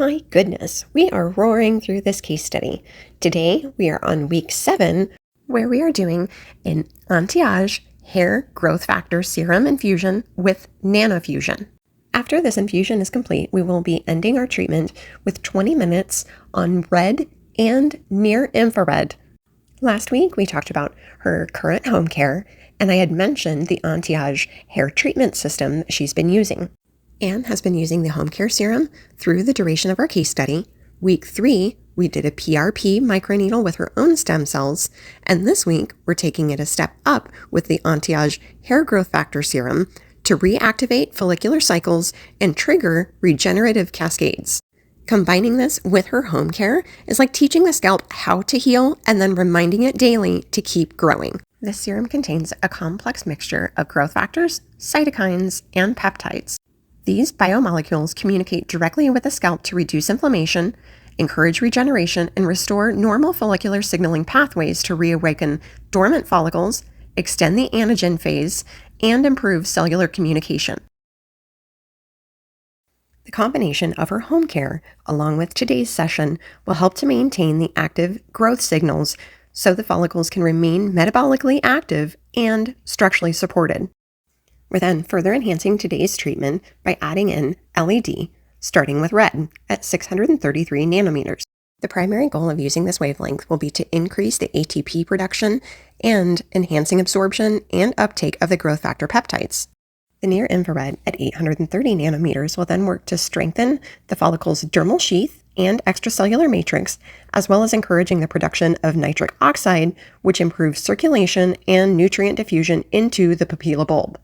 My goodness, we are roaring through this case study. Today, we are on week 7, where we are doing an anti-age hair growth factor serum infusion with nanofusion. After this infusion is complete, we will be ending our treatment with 20 minutes on red and near infrared. Last week, we talked about her current home care, and I had mentioned the anti-age hair treatment system she's been using. Anne has been using the home care serum through the duration of our case study. Week 3, we did a PRP microneedle with her own stem cells, and this week, we're taking it a step up with the anti-age hair growth factor serum to reactivate follicular cycles and trigger regenerative cascades. Combining this with her home care is like teaching the scalp how to heal and then reminding it daily to keep growing. This serum contains a complex mixture of growth factors, cytokines, and peptides. These biomolecules communicate directly with the scalp to reduce inflammation, encourage regeneration, and restore normal follicular signaling pathways to reawaken dormant follicles, extend the anagen phase, and improve cellular communication. The combination of her home care, along with today's session, will help to maintain the active growth signals so the follicles can remain metabolically active and structurally supported. We're then further enhancing today's treatment by adding in LED, starting with red at 633 nanometers. The primary goal of using this wavelength will be to increase the ATP production and enhancing absorption and uptake of the growth factor peptides. The near infrared at 830 nanometers will then work to strengthen the follicle's dermal sheath and extracellular matrix, as well as encouraging the production of nitric oxide, which improves circulation and nutrient diffusion into the papilla bulb.